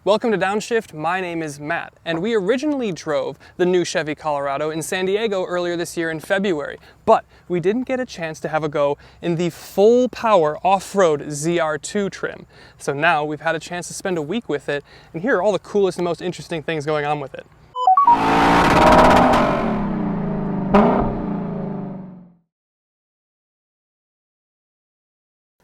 Welcome to Downshift, my name is Matt, and we originally drove the new Chevy Colorado in San Diego earlier this year in February, but we didn't get a chance to have a go in the full power off-road ZR2 trim. So now we've had a chance to spend a week with it, and here are all the coolest and most interesting things going on with it.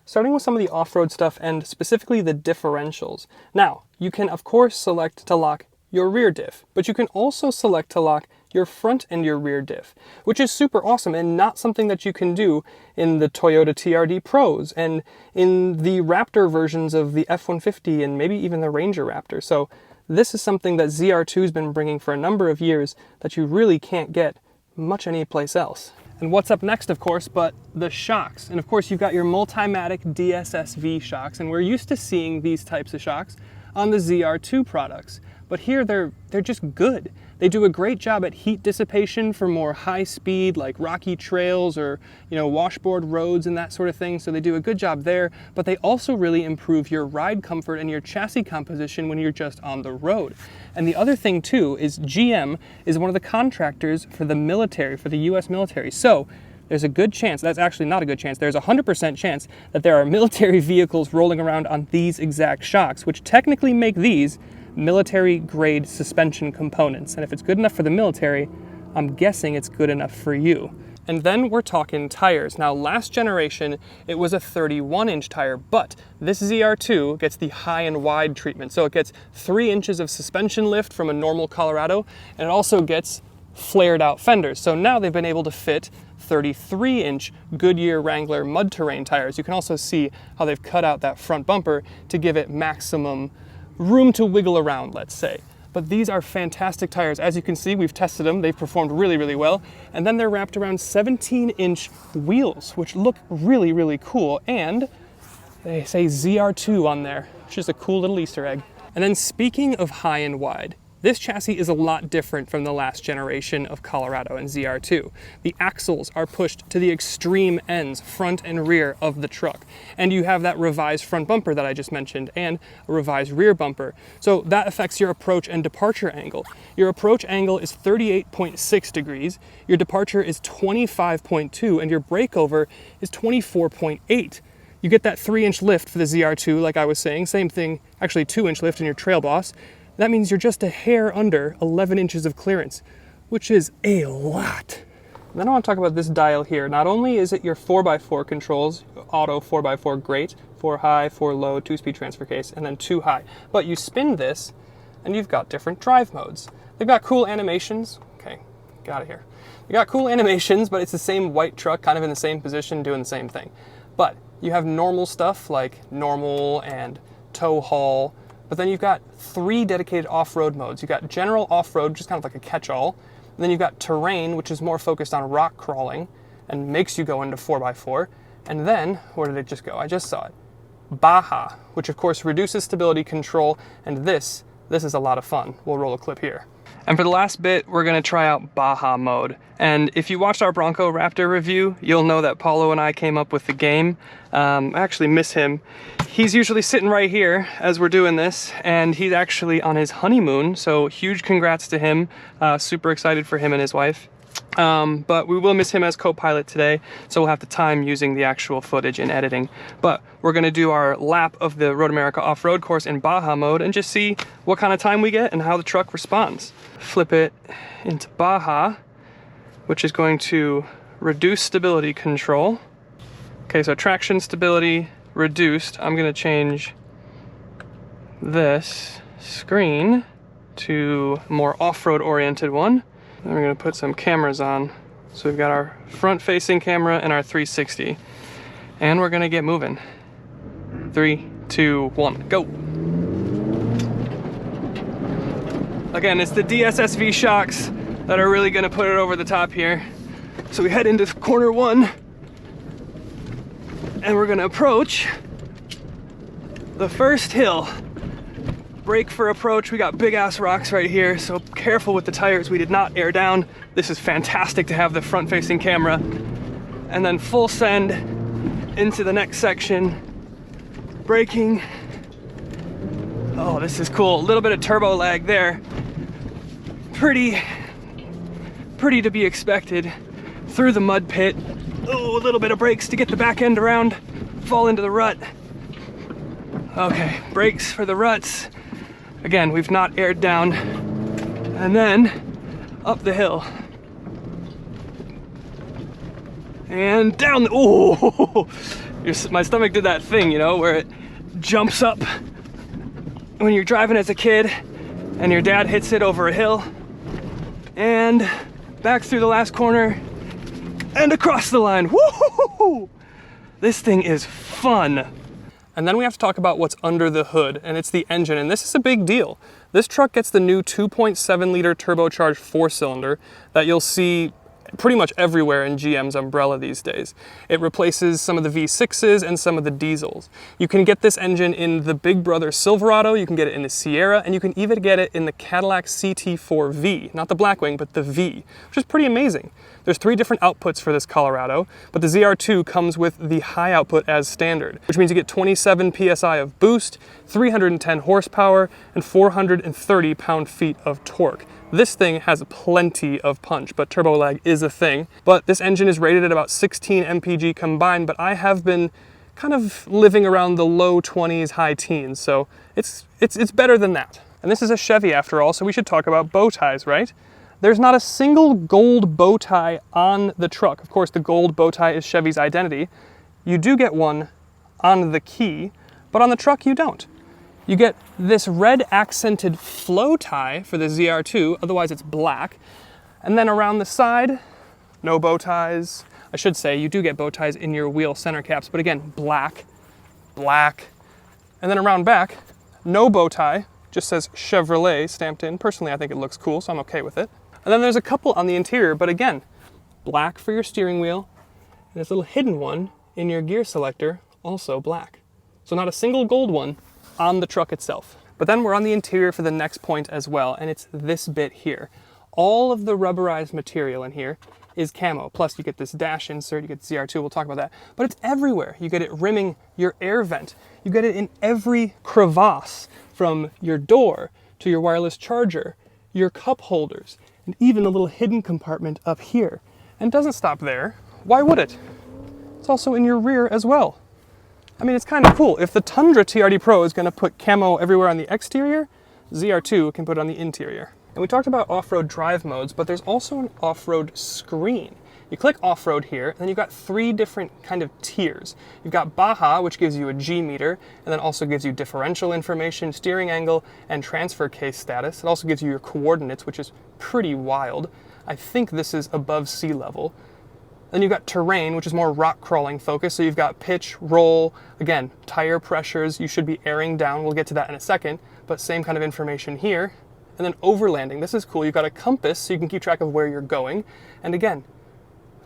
Starting with some of the off-road stuff and specifically the differentials. Now, you can of course select to lock your rear diff, but you can also select to lock your front and your rear diff, which is super awesome and not something that you can do in the Toyota TRD Pros and in the Raptor versions of the F-150 and maybe even the Ranger Raptor. So this is something that ZR2 has been bringing for a number of years that you really can't get much anyplace else. And what's up next, of course, but the shocks. And of course, you've got your multimatic DSSV shocks, and we're used to seeing these types of shocks on the ZR2 products. But here, they're just good. They do a great job at heat dissipation for more high speed, like rocky trails or, washboard roads and that sort of thing. So they do a good job there, but they also really improve your ride comfort and your chassis composition when you're just on the road. And the other thing too is GM is one of the contractors for the military, for the US military. So there's a good chance, that's actually not a good chance, there's a 100% chance that there are military vehicles rolling around on these exact shocks, which technically make these military grade suspension components. And if it's good enough for the military, I'm guessing it's good enough for you. And then we're talking tires. Now, last generation, it was a 31-inch tire, but this ZR2 gets the high and wide treatment. So it gets 3 inches of suspension lift from a normal Colorado, and it also gets flared out fenders. So now they've been able to fit 33-inch Goodyear Wrangler mud terrain tires. You can also see how they've cut out that front bumper to give it maximum room to wiggle around, let's say. But these are fantastic tires. As you can see, we've tested them. They've performed really, really well. And then they're wrapped around 17-inch wheels, which look really, really cool. And they say ZR2 on there, which is a cool little Easter egg. And then speaking of high and wide, this chassis is a lot different from the last generation of Colorado and ZR2. The axles are pushed to the extreme ends, front and rear of the truck. And you have that revised front bumper that I just mentioned and a revised rear bumper. So that affects your approach and departure angle. Your approach angle is 38.6 degrees, your departure is 25.2, and your breakover is 24.8. You get that 3-inch lift for the ZR2, like I was saying, same thing, actually 2-inch lift in your Trail Boss. That means you're just a hair under 11 inches of clearance, which is a lot. And then I want to talk about this dial here. Not only is it your 4x4 controls, auto 4x4 great, 4 high, 4 low, 2-speed transfer case, and then 2 high. But you spin this, and you've got different drive modes. They've got cool animations. Okay, get out of here. They got cool animations, but it's the same white truck, kind of in the same position, doing the same thing. But you have normal stuff like normal and tow haul. But then you've got 3 dedicated off-road modes. You've got general off-road, just kind of like a catch-all. And then you've got terrain, which is more focused on rock crawling and makes you go into 4x4. And then, where did it just go? I just saw it. Baja, which of course reduces stability control. And this is a lot of fun. We'll roll a clip here. And for the last bit, we're gonna try out Baja Mode. And if you watched our Bronco Raptor review, you'll know that Paulo and I came up with the game. I actually miss him. He's usually sitting right here as we're doing this, and he's actually on his honeymoon, so huge congrats to him. Super excited for him and his wife. But we will miss him as co-pilot today, so we'll have to time using the actual footage in editing. But we're gonna do our lap of the Road America off-road course in Baja Mode and just see what kind of time we get and how the truck responds. Flip it into Baja, which is going to reduce stability control. Okay, so traction stability reduced. I'm gonna change this screen to more off-road oriented one. Then we're gonna put some cameras on. So we've got our front-facing camera and our 360. And we're gonna get moving. 3, 2, 1, go. Again, it's the DSSV shocks that are really gonna put it over the top here. So we head into corner 1, and we're gonna approach the first hill. Brake for approach. We got big ass rocks right here, so careful with the tires. We did not air down. This is fantastic to have the front facing camera. And then full send into the next section. Braking. Oh, this is cool. A little bit of turbo lag there. Pretty to be expected. Through the mud pit. Oh, a little bit of brakes to get the back end around. Fall into the rut. Okay, brakes for the ruts. Again, we've not aired down. And then up the hill. And down the, oh, my stomach did that thing, you know, where it jumps up when you're driving as a kid and your dad hits it over a hill. And back through the last corner and across the line. Woo-hoo-hoo-hoo! This thing is fun. And then we have to talk about what's under the hood, and it's the engine, and this is a big deal. This truck gets the new 2.7 liter turbocharged 4-cylinder that you'll see pretty much everywhere in GM's umbrella these days. It replaces some of the V6s and some of the diesels. You can get this engine in the Big Brother Silverado, you can get it in the Sierra, and you can even get it in the Cadillac CT4V, not the Blackwing, but the V, which is pretty amazing. There's 3 different outputs for this Colorado, but the ZR2 comes with the high output as standard, which means you get 27 PSI of boost, 310 horsepower, and 430 pound-feet of torque. This thing has plenty of punch, but turbo lag is a thing. But this engine is rated at about 16 mpg combined, but I have been kind of living around the low 20s, high teens, so it's better than that. And this is a Chevy after all, so we should talk about bow ties, right? There's not a single gold bow tie on the truck. Of course, the gold bow tie is Chevy's identity. You do get one on the key, but on the truck you don't. You get this red accented flow tie for the ZR2, otherwise it's black. And then around the side, no bow ties. I should say you do get bow ties in your wheel center caps, but again, black, black. And then around back, no bow tie, just says Chevrolet stamped in. Personally, I think it looks cool, so I'm okay with it. And then there's a couple on the interior, but again, black for your steering wheel, and this little hidden one in your gear selector, also black. So not a single gold one on the truck itself. But then we're on the interior for the next point as well, and it's this bit here. All of the rubberized material in here is camo. Plus you get this dash insert, you get the ZR2, we'll talk about that. But it's everywhere. You get it rimming your air vent. You get it in every crevasse, from your door to your wireless charger, your cup holders, and even a little hidden compartment up here. And it doesn't stop there. Why would it? It's also in your rear as well. I mean, it's kind of cool. If the Tundra TRD Pro is going to put camo everywhere on the exterior, ZR2 can put it on the interior. And we talked about off-road drive modes, but there's also an off-road screen. You click off-road here, and then you've got 3 different kind of tiers. You've got Baja, which gives you a G meter, and then also gives you differential information, steering angle, and transfer case status. It also gives you your coordinates, which is pretty wild. I think this is above sea level. Then you've got terrain, which is more rock crawling focus. So you've got pitch, roll, again, tire pressures. You should be airing down. We'll get to that in a second, but same kind of information here. And then overlanding. This is cool. You've got a compass, so you can keep track of where you're going. And again,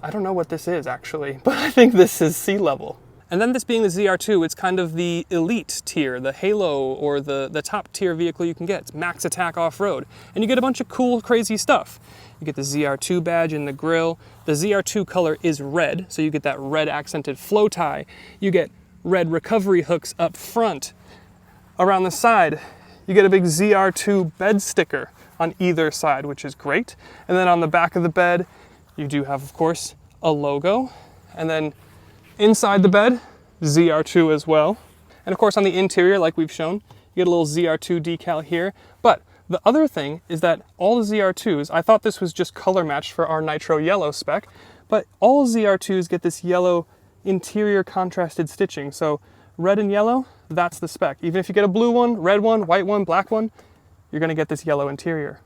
I don't know what this is actually, but I think this is sea level. And then this being the ZR2, it's kind of the elite tier, the halo, or the top tier vehicle you can get. It's max attack off-road. And you get a bunch of cool, crazy stuff. You get the ZR2 badge in the grille. The ZR2 color is red, so you get that red accented flow tie. You get red recovery hooks up front. Around the side, you get a big ZR2 bed sticker on either side, which is great. And then on the back of the bed, you do have, of course, a logo. And then inside the bed, ZR2 as well. And of course on the interior, like we've shown, you get a little ZR2 decal here. But the other thing is that all the ZR2s, I thought this was just color matched for our nitro yellow spec, but all ZR2s get this yellow interior contrasted stitching. So red and yellow, that's the spec. Even if you get a blue one, red one, white one, black one, you're gonna get this yellow interior.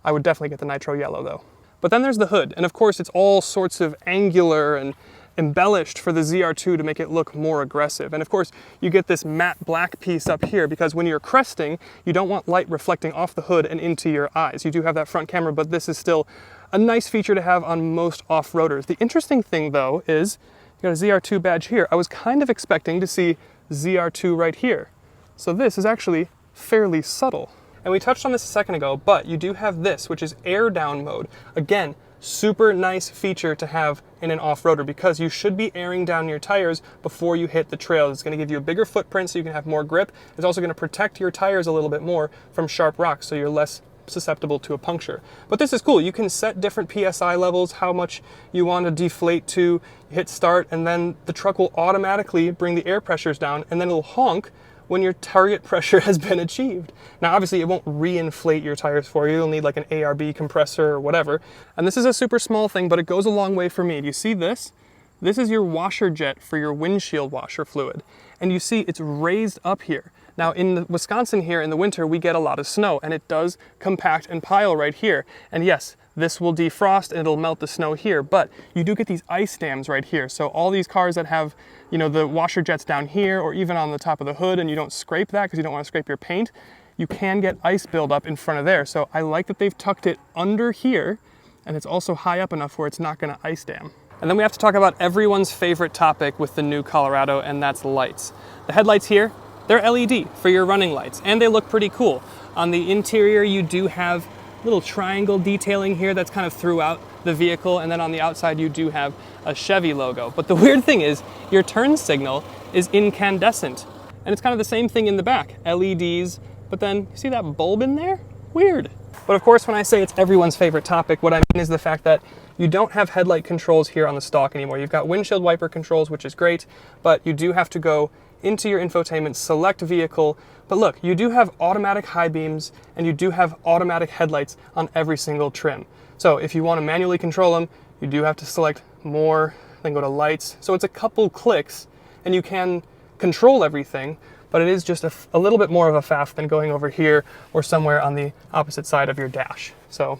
I would definitely get the nitro yellow though. But then there's the hood, and of course it's all sorts of angular and embellished for the ZR2 to make it look more aggressive. And of course you get this matte black piece up here because when you're cresting, you don't want light reflecting off the hood and into your eyes. You do have that front camera, but this is still a nice feature to have on most off-roaders. The interesting thing though is you got a ZR2 badge here. I was kind of expecting to see ZR2 right here. So this is actually fairly subtle. And we touched on this a second ago, but you do have this, which is air down mode. Again, super nice feature to have in an off-roader because you should be airing down your tires before you hit the trail. It's going to give you a bigger footprint so you can have more grip. It's also going to protect your tires a little bit more from sharp rocks so you're less susceptible to a puncture. But this is cool. You can set different PSI levels, how much you want to deflate to, hit start, and then the truck will automatically bring the air pressures down, and then it'll honk when your target pressure has been achieved. Now obviously it won't re-inflate your tires for you. You'll need like an ARB compressor or whatever. And this is a super small thing, but it goes a long way for me. Do you see this? This is your washer jet for your windshield washer fluid. And you see it's raised up here. Now in Wisconsin here in the winter, we get a lot of snow and it does compact and pile right here. And yes, this will defrost and it'll melt the snow here, but you do get these ice dams right here. So all these cars that have, you know, the washer jets down here or even on the top of the hood and you don't scrape that because you don't want to scrape your paint, you can get ice buildup in front of there. So I like that they've tucked it under here and it's also high up enough where it's not going to ice dam. And then we have to talk about everyone's favorite topic with the new Colorado, and that's lights. The headlights here, they're LED for your running lights, and they look pretty cool. On the interior, you do have little triangle detailing here that's kind of throughout the vehicle, and then on the outside, you do have a Chevy logo. But the weird thing is, your turn signal is incandescent, and it's kind of the same thing in the back, LEDs, but then, you see that bulb in there? Weird. But of course, when I say it's everyone's favorite topic, what I mean is the fact that you don't have headlight controls here on the stock anymore. You've got windshield wiper controls, which is great, but you do have to go into your infotainment, select vehicle. But look, you do have automatic high beams and you do have automatic headlights on every single trim. So if you want to manually control them, you do have to select more, then go to lights. So it's a couple clicks and you can control everything, but it is just a little bit more of a faff than going over here or somewhere on the opposite side of your dash. So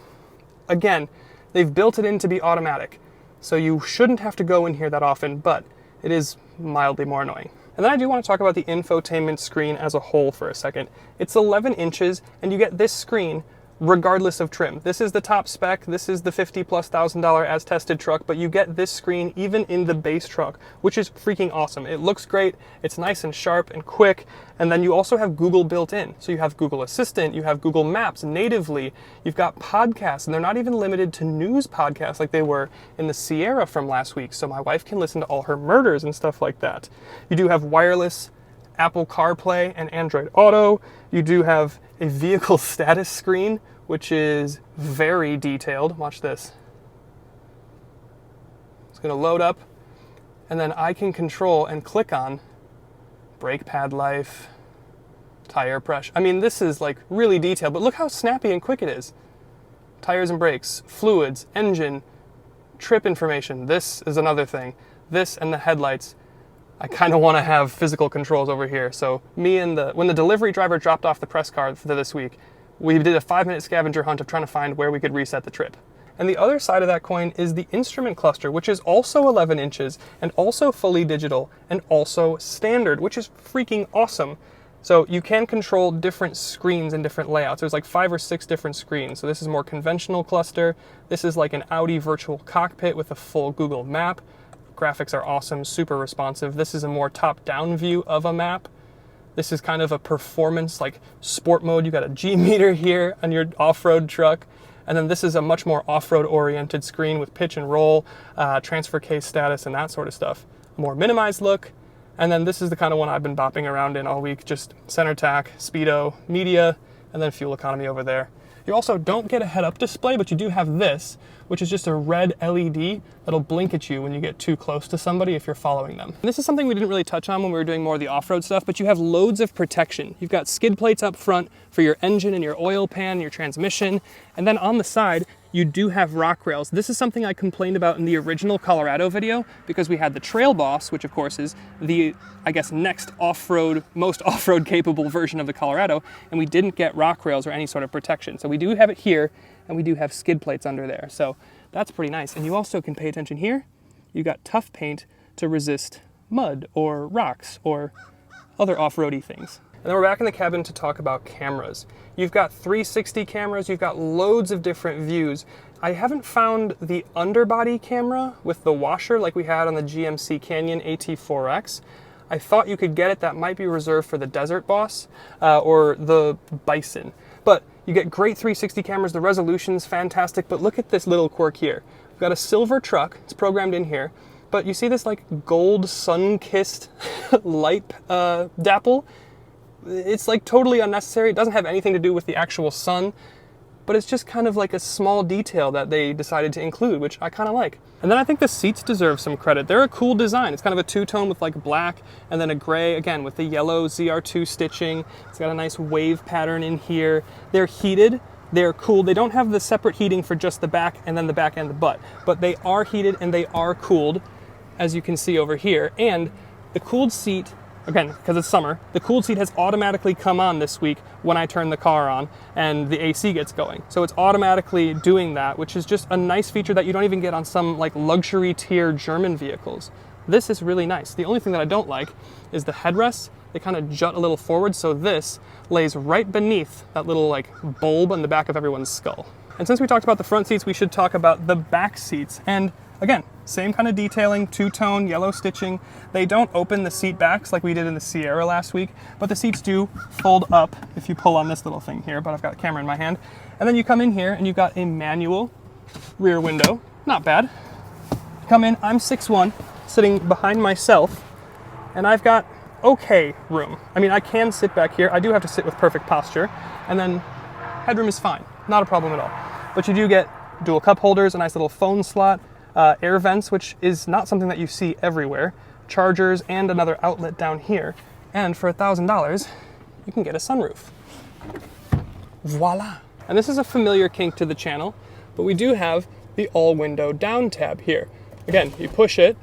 again, they've built it in to be automatic. So you shouldn't have to go in here that often, but it is mildly more annoying. And then I do want to talk about the infotainment screen as a whole for a second. It's 11 inches and you get this screen regardless of trim. This is the top spec, this is the $50,000+ as tested truck, but you get this screen even in the base truck, which is freaking awesome. It looks great, it's nice and sharp and quick, and then you also have Google built in. So you have Google Assistant, you have Google Maps natively, you've got podcasts, and they're not even limited to news podcasts like they were in the Sierra from last week, so my wife can listen to all her murders and stuff like that. You do have wireless Apple CarPlay and Android Auto. You do have a vehicle status screen, which is very detailed. Watch this. It's going to load up, and then I can control and click on brake pad life, tire pressure. I mean, this is like really detailed, but look how snappy and quick it is. Tires and brakes, fluids, engine, trip information. This is another thing. This and the headlights. I kind of want to have physical controls over here. So when the delivery driver dropped off the press car for this week, we did a 5-minute scavenger hunt of trying to find where we could reset the trip. And the other side of that coin is the instrument cluster, which is also 11 inches and also fully digital and also standard, which is freaking awesome. So you can control different screens and different layouts. There's like 5 or 6 different screens. So this is more conventional cluster. This is like an Audi virtual cockpit with a full Google map. Graphics are awesome, super responsive. This is a more top-down view of a map. This is kind of a performance, like sport mode. You got a G meter here on your off-road truck. And then this is a much more off-road oriented screen with pitch and roll, transfer case status, and that sort of stuff. A more minimized look. And then this is the kind of one I've been bopping around in all week, just center tack, speedo, media, and then fuel economy over there. You also don't get a head-up display, but you do have this, which is just a red LED that'll blink at you when you get too close to somebody if you're following them. And this is something we didn't really touch on when we were doing more of the off-road stuff, but you have loads of protection. You've got skid plates up front for your engine and your oil pan, your transmission, and then on the side, you do have rock rails. This is something I complained about in the original Colorado video because we had the Trail Boss, which of course is the, I guess, next off-road, most off-road capable version of the Colorado, and we didn't get rock rails or any sort of protection. So we do have it here, and we do have skid plates under there. So that's pretty nice. And you also can pay attention here. You got tough paint to resist mud or rocks or other off-roady things. And then we're back in the cabin to talk about cameras. You've got 360 cameras, you've got loads of different views. I haven't found the underbody camera with the washer like we had on the GMC Canyon AT4X. I thought you could get it. That might be reserved for the Desert Boss or the Bison. But You get great 360 cameras, the resolution's fantastic, but look at this little quirk here. We've got a silver truck, it's programmed in here, but you see this like gold sun-kissed light dapple? It's like totally unnecessary. It doesn't have anything to do with the actual sun, but it's just kind of like a small detail that they decided to include, which I kind of like. And then I think the seats deserve some credit. They're a cool design. It's kind of a two-tone with like black and then a gray, again, with the yellow ZR2 stitching. It's got a nice wave pattern in here. They're heated, they're cooled. They don't have the separate heating for just the back and then the back and the butt, but they are heated and they are cooled, as you can see over here. And the cooled seat, again, because it's summer, the cooled seat has automatically come on this week when I turn the car on and the AC gets going. So it's automatically doing that, which is just a nice feature that you don't even get on some like luxury tier German vehicles. This is really nice. The only thing that I don't like is the headrests. They kind of jut a little forward, so this lays right beneath that little like bulb on the back of everyone's skull. And since we talked about the front seats, we should talk about the back seats. And again, same kind of detailing, two-tone, yellow stitching. They don't open the seat backs like we did in the Sierra last week, but the seats do fold up if you pull on this little thing here, but I've got a camera in my hand. And then you come in here and you've got a manual rear window. Not bad. Come in, I'm 6'1", sitting behind myself, and I've got okay room. I mean, I can sit back here. I do have to sit with perfect posture, and then headroom is fine. Not a problem at all. But you do get dual cup holders, a nice little phone slot, air vents, which is not something that you see everywhere, chargers, and another outlet down here. And for $1,000, you can get a sunroof. Voila. And this is a familiar kink to the channel, but we do have the all-window down tab here. Again, you push it.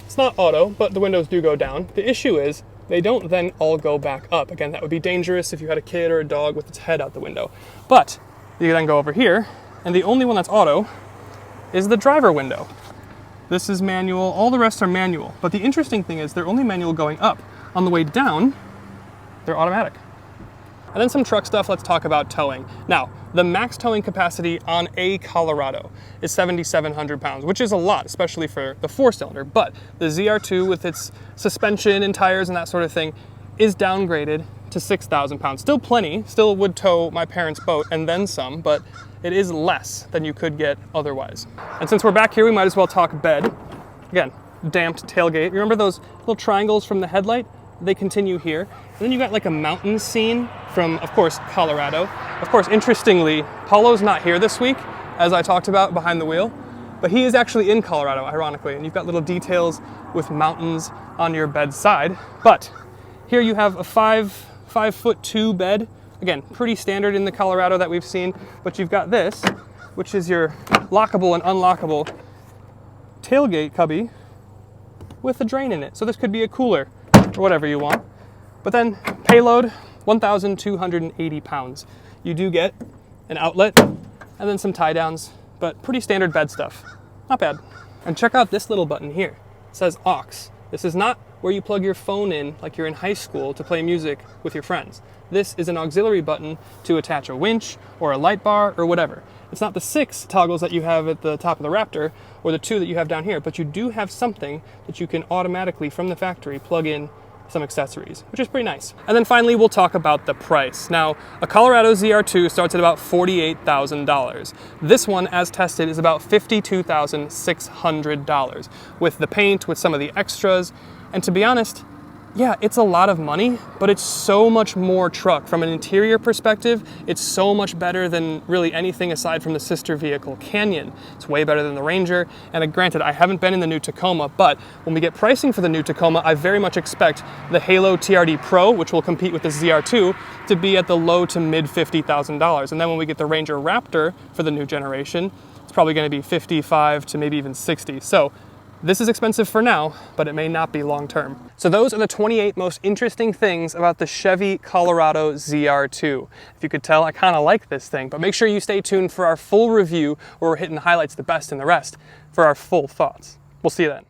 It's not auto, but the windows do go down. The issue is they don't then all go back up. Again, that would be dangerous if you had a kid or a dog with its head out the window. But you then go over here, and the only one that's auto is the driver window. This is manual, all the rest are manual. But the interesting thing is they're only manual going up. On the way down, they're automatic. And then some truck stuff, let's talk about towing. Now, the max towing capacity on a Colorado is 7,700 pounds, which is a lot, especially for the 4-cylinder. But the ZR2 with its suspension and tires and that sort of thing is downgraded to 6,000 pounds. Still plenty, still would tow my parents' boat and then some, but it is less than you could get otherwise. And since we're back here, we might as well talk bed. Again, damped tailgate. Remember those little triangles from the headlight? They continue here. And then you got like a mountain scene from, of course, Colorado. Of course, interestingly, Paulo's not here this week, as I talked about behind the wheel, but he is actually in Colorado, ironically, and you've got little details with mountains on your bed side. But here you have a 5'2" bed. Again, pretty standard in the Colorado that we've seen, but you've got this, which is your lockable and unlockable tailgate cubby with a drain in it. So this could be a cooler or whatever you want. But then payload, 1,280 pounds. You do get an outlet and then some tie downs, but pretty standard bed stuff. Not bad. And check out this little button here. It says aux. This is not where you plug your phone in like you're in high school to play music with your friends. This is an auxiliary button to attach a winch or a light bar or whatever. It's not the 6 toggles that you have at the top of the Raptor or the 2 that you have down here, but you do have something that you can automatically from the factory plug in some accessories, which is pretty nice. And then finally, we'll talk about the price. Now, a Colorado ZR2 starts at about $48,000. This one, as tested, is about $52,600 with the paint, with some of the extras. And to be honest, yeah, it's a lot of money, but it's so much more truck. From an interior perspective, it's so much better than really anything aside from the sister vehicle, Canyon. It's way better than the Ranger. And granted, I haven't been in the new Tacoma, but when we get pricing for the new Tacoma, I very much expect the Halo TRD Pro, which will compete with the ZR2, to be at the low to mid $50,000. And then when we get the Ranger Raptor for the new generation, it's probably going to be 55 to maybe even 60. So this is expensive for now, but it may not be long term. So those are the 28 most interesting things about the Chevy Colorado ZR2. If you could tell, I kind of like this thing, but make sure you stay tuned for our full review where we're hitting the highlights the best and the rest for our full thoughts. We'll see you then.